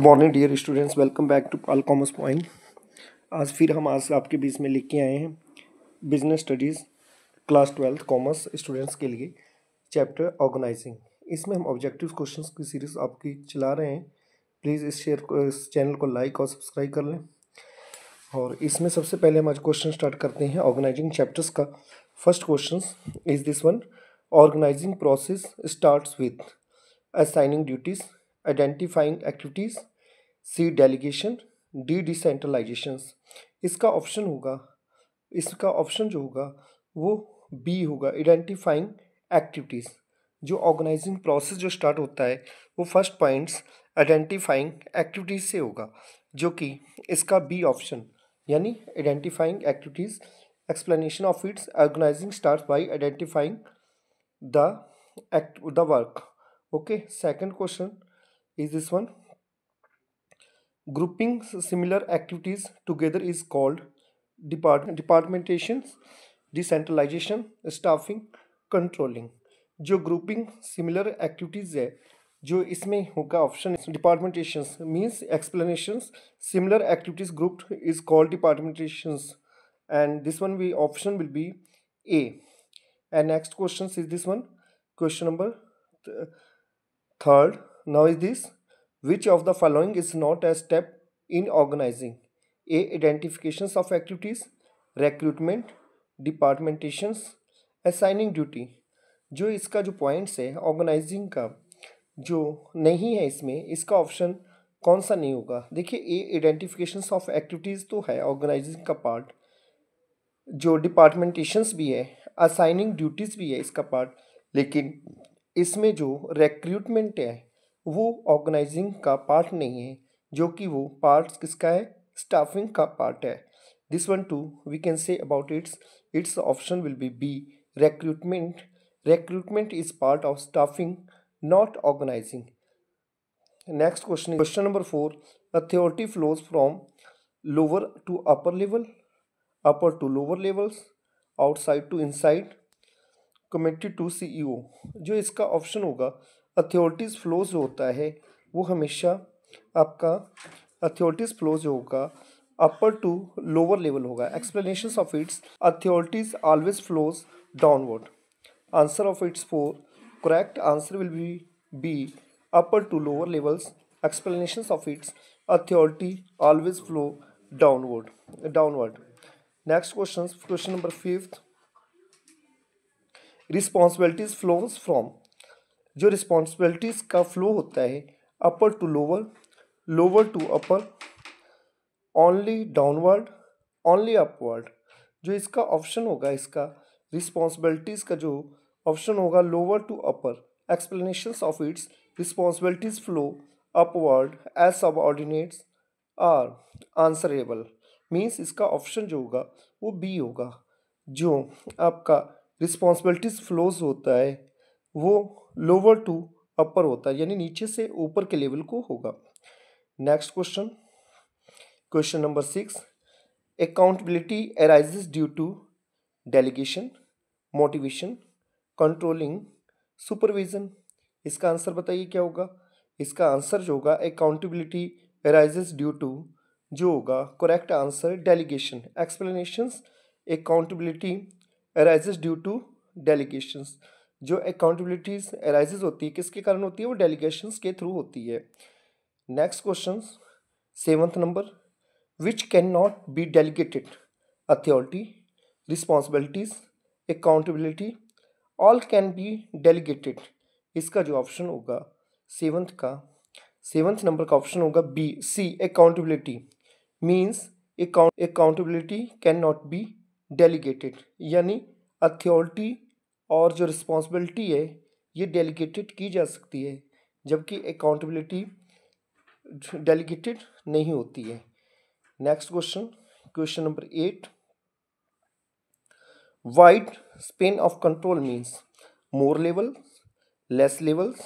Morning dear students, welcome back to Pal commerce point. आज आपके बीच में लेके आए हैं business studies class 12 commerce students के लिए चैप्टर ऑर्गेनाइजिंग। इसमें हम ऑब्जेक्टिव क्वेश्चंस की सीरीज आपकी चला रहे हैं। प्लीज़ इस चैनल को लाइक और सब्सक्राइब कर लें। और इसमें सबसे पहले हम आज क्वेश्चन स्टार्ट करते हैं ऑर्गेनाइजिंग चैप्टर्स का। First question is this one: organising process starts with assigning duties, identifying activities, C delegation, D decentralizations। इसका ऑप्शन जो होगा वो बी होगा, आइडेंटिफाइंग एक्टिविटीज़। जो ऑर्गेनाइजिंग प्रोसेस जो स्टार्ट होता है वो फर्स्ट पॉइंट्स आइडेंटिफाइंग एक्टिविटीज़ से होगा, जो कि इसका बी ऑप्शन यानी identifying activities. Explanation of its: organising start by identifying the work. Okay, second question is this one: grouping similar activities together is called departmentation, decentralization, staffing, controlling। जो grouping similar activities है, जो इसमें होगा option departmentations means explanations. Similar activities grouped is called departmentations, and this one option will be A. And next question is this one, question number third. Now is this: which of the following is not a step in organizing? A. Identifications of activities, recruitment, departmentations, assigning duty। जो इसका जो points है organising का जो नहीं है, इसमें इसका ऑप्शन कौन सा नहीं होगा? देखिए, ए आइडेंटिफिकेशंस ऑफ एक्टिविटीज़ तो है ऑर्गेनाइजिंग का पार्ट, जो डिपार्टमेंटेशंस भी है, असाइनिंग ड्यूटीज़ भी है इसका पार्ट, लेकिन इसमें जो रिक्रूटमेंट है वो ऑर्गेनाइजिंग का पार्ट नहीं है, जो कि वो पार्ट किसका है? स्टाफिंग का पार्ट है। This one too we can say about its option will be B, recruitment is part of staffing, not organising. Next question number 4: authority flows from lower to upper level, upper to lower levels, outside to inside, committee to CEO। जो इसका option होगा authorities flows जो होता है वो हमेशा आपका authorities flows जो होगा अपर टू लोअर लेवल होगा। Explanation of its: authorities always flows downward. Answer of its 4, correct answer will be upper to lower levels. Explanation of its: authority always flow downward. Next question number 5: responsibilities flows from. जो responsibilities का flow होता है upper to lower, lower to upper, only downward, only upward. जो इसका option होगा, इसका responsibilities का जो ऑप्शन होगा lower to upper. Explanations of its: responsibilities flow upward as subordinates are answerable. Means इसका ऑप्शन जो होगा वो बी होगा। जो आपका रिस्पॉन्सिबिलिटीज फ्लोज होता है वो लोअर टू अपर होता है, यानी नीचे से ऊपर के लेवल को होगा। Next question number 6: accountability arises due to delegation, motivation, controlling, supervision. इसका आंसर बताइए क्या होगा? इसका आंसर जो होगा अकाउंटेबिलिटी अराइजेस ड्यू टू, जो होगा correct answer delegation. Explanations: accountability arises due to delegations. जो अकाउंटेबिलिटीज अराइजेस होती है किसके कारण होती है? वो डेलीगेशंस के थ्रू होती है। Next question 7th number: which can not be delegated? Authority, responsibilities, accountability, all can be delegated. इसका जो ऑप्शन होगा 7th नंबर का ऑप्शन होगा B, C, accountability. Means accountability can not be delegated, यानी authority और जो रिस्पॉन्सिबिलिटी है ये डेलीगेटेड की जा सकती है, जबकि अकाउंटेबिलिटी डेलीगेटेड नहीं होती है। Next question number 8: wide span of control means more levels, less levels,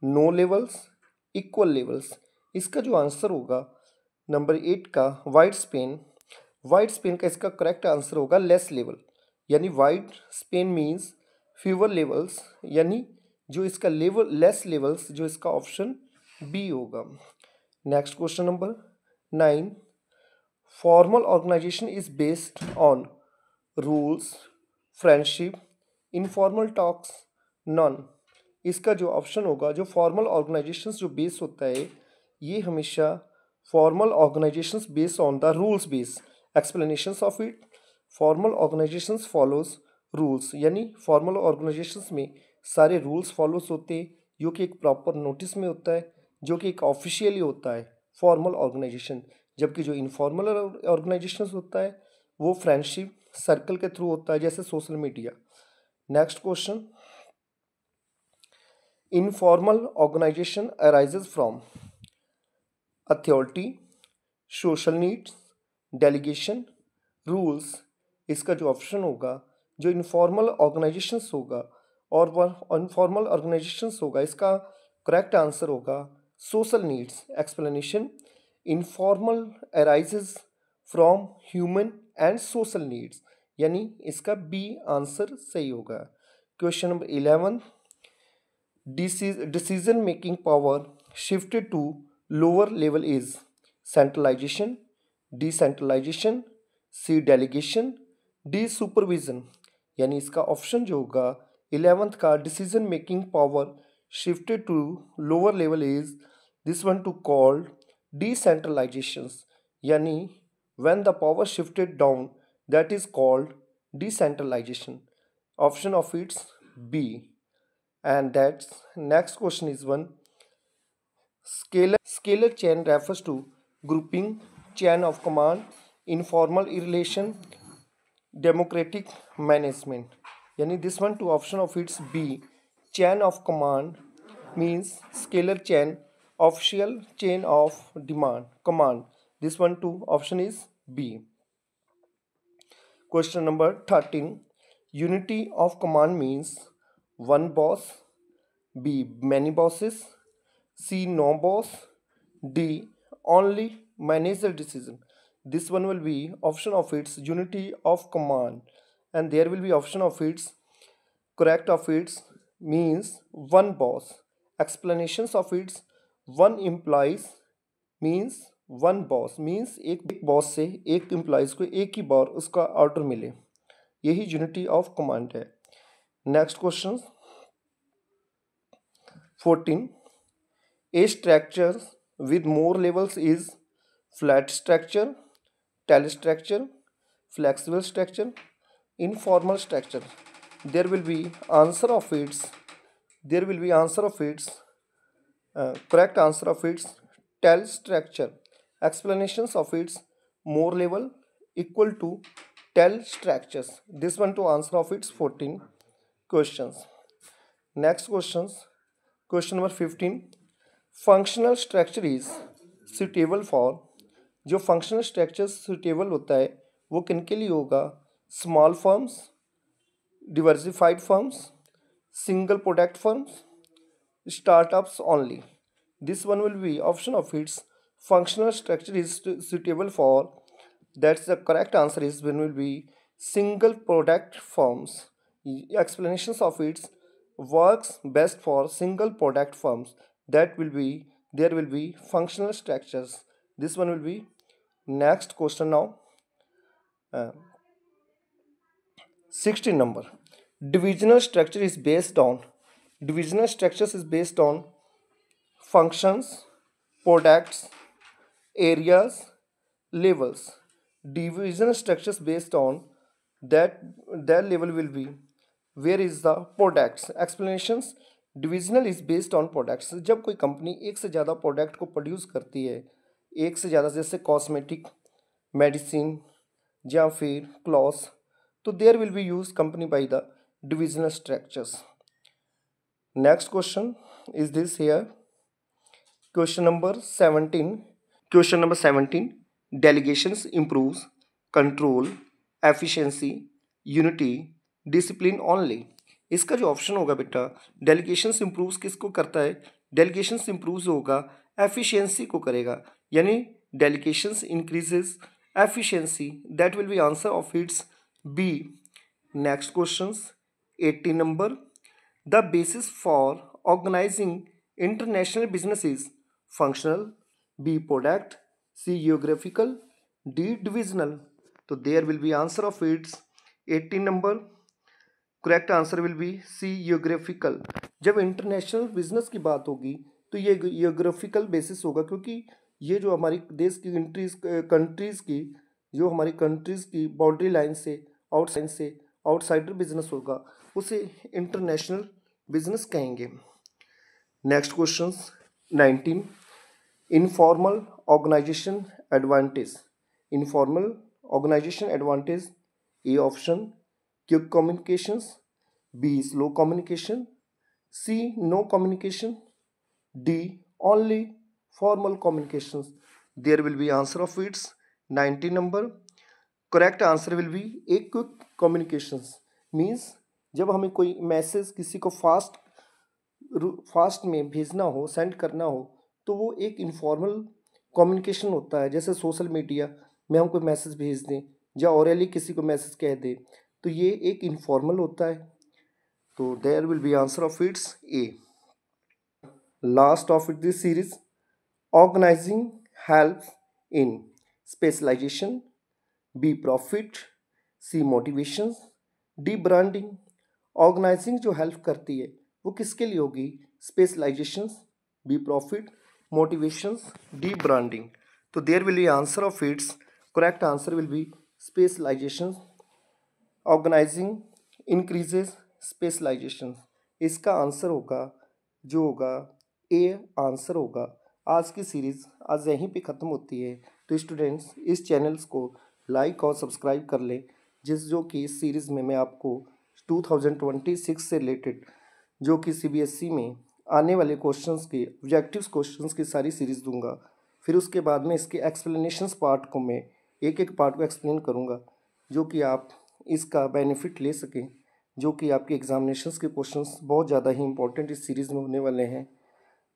no levels, equal levels. इसका जो आंसर होगा नंबर 8 का वाइड स्पेन का इसका करेक्ट आंसर होगा लेस लेवल, यानी wide Spain means fewer levels, यानी जो इसका लेवल लेस लेवल्स, जो इसका ऑप्शन बी होगा। Next question number 9. Formal organization is based on rules, friendship, informal talks, non. इसका जो ऑप्शन होगा, जो फॉर्मल ऑर्गेनाइजेशंस जो बेस होता है, ये हमेशा formal organisations base on the rules base. Explanations of it, formal organisations follows rules, यानी फॉर्मल ऑर्गेनाइजेशंस में सारे रूल्स फॉलोज होते हैं, जो कि एक प्रॉपर नोटिस में होता है, जो कि एक ऑफिशियली होता है फॉर्मल ऑर्गेनाइजेशन। जबकि जो इनफॉर्मल ऑर्गेनाइजेशंस होता है वो फ्रेंडशिप सर्कल के थ्रू होता है, जैसे social media. Next question, informal organisation arises from authority, social needs, delegation, rules. इसका जो ऑप्शन होगा, जो इनफॉर्मल ऑर्गेनाइजेशंस होगा और वह इनफॉर्मल ऑर्गेनाइजेशंस होगा, इसका करेक्ट आंसर होगा social needs. Explanation, informal arises from human and social needs, यानी इसका बी आंसर सही होगा। Question number 11, decision making power shifted to lower level is centralisation, decentralisation, C delegation, D supervision. यानी इसका option जो होगा 11th का, decision making power shifted to lower level is this one to called decentralisations, यानी when the power shifted down, that is called decentralization. Option of its B. And that's next question is one, scalar chain refers to grouping, chain of command, informal relation, democratic management. Yani this one to option of its B, chain of command means scalar chain, official chain of demand command. This one to option is B. Question number 13. Unity of command means one boss, B many bosses, C no boss, D only manager decision. This one will be option of its unity of command, and there will be option of its correct of its means one boss. Explanations of its, one implies means one boss means एक boss से एक employees को एक ही बार उसका order मिले, यही unity of command है। Next question 14, a structure with more levels is flat structure, tall structure, flexible structure, informal structure. There will be answer of its, there will be answer of its correct answer of its tell structure. Explanations of its more level equal to tell structures. This one to answer of its 14 questions. Next questions, question number 15, functional structure is suitable for, जो functional structure suitable होता है वो किन के लिए होगा, small firms, diversified firms, single product firms, startups only. This one will be option of its functional structure is suitable for, that's the correct answer is when will be single product firms. Explanations of its works best for single product firms, that will be, there will be functional structures. This one will be next question now. 16 number, divisional structure is based on, divisional structures is based on functions, products, areas, levels. Divisional structures based on that level will be, where is the products. Explanations, divisional is based on products. जब कोई company एक से ज़्यादा product को produce करती है, एक से ज़्यादा, जैसे कॉस्मेटिक, मेडिसिन या फिर क्लॉथ्स, तो there will be use company by the divisional structures. Next question is this here. Question number 17. Question number 17. Delegations improves control, efficiency, unity, discipline only. इसका जो ऑप्शन होगा बेटा, डेलीगेशंस इम्प्रूव्स किसको करता है, डेलीगेशंस इम्प्रूव्स होगा efficiency को करेगा, यानी delegations increases efficiency. That will be answer of its B. Next questions 18 number, the basis for organizing international business is functional, B product, C geographical, D divisional. तो there will be answer of its 18 number. Correct answer will be C geographical. जब international business की बात होगी तो ये geographical basis होगा, क्योंकि ये जो हमारी देश की कंट्रीज़ की जो हमारी कंट्रीज़ की बाउंड्री लाइन से आउटसाइडर बिजनेस होगा उसे इंटरनेशनल बिजनेस कहेंगे। Next question 19, informal organisation advantage. Informal organisation advantage, A option quick communications, B slow communication, C no communication, D only formal communications. There will be answer of its 19 number. Correct answer will be A quick communications. Means जब हमें कोई message किसी को fast में भेजना हो, send करना हो, तो वो एक इनफॉर्मल कम्युनिकेशन होता है। जैसे सोशल मीडिया में हम कोई मैसेज भेज दें या ऑरली किसी को मैसेज कह दें, तो ये एक इनफॉर्मल होता है। तो there will be answer of its A. Last of it this series, organising help in specialisation, B profit, C motivation, D branding. Organising जो हेल्प करती है वो किसके लिए होगी? Specialisations, B profit, motivations, D branding. तो there will be answer of its, correct answer will be specialisations. Organising increases specialisation. इसका answer होगा ए आंसर होगा। आज की सीरीज़ आज यहीं पे ख़त्म होती है। तो स्टूडेंट्स इस चैनल्स को लाइक और सब्सक्राइब कर लें, जो कि इस सीरीज़ में मैं आपको 2026 से रिलेटेड जो कि CBSE में आने वाले क्वेश्चंस के ऑब्जेक्टिव्स क्वेश्चंस की सारी सीरीज़ दूंगा। फिर उसके बाद में इसके एक्सप्लेनेशंस पार्ट को मैं एक पार्ट को एक्सप्लेन करूंगा, जो कि आप इसका बेनिफिट ले सकें, जो कि आपके एग्जामिनेशंस के क्वेश्चंस बहुत ज़्यादा ही इंपॉर्टेंट इस सीरीज़ में होने वाले हैं।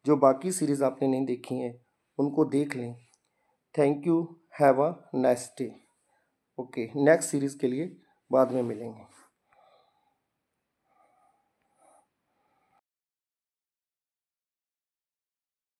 जो बाकी सीरीज़ आपने नहीं देखी हैं उनको देख लें। Thank you, have a nice day. Okay, next series के लिए बाद में मिलेंगे।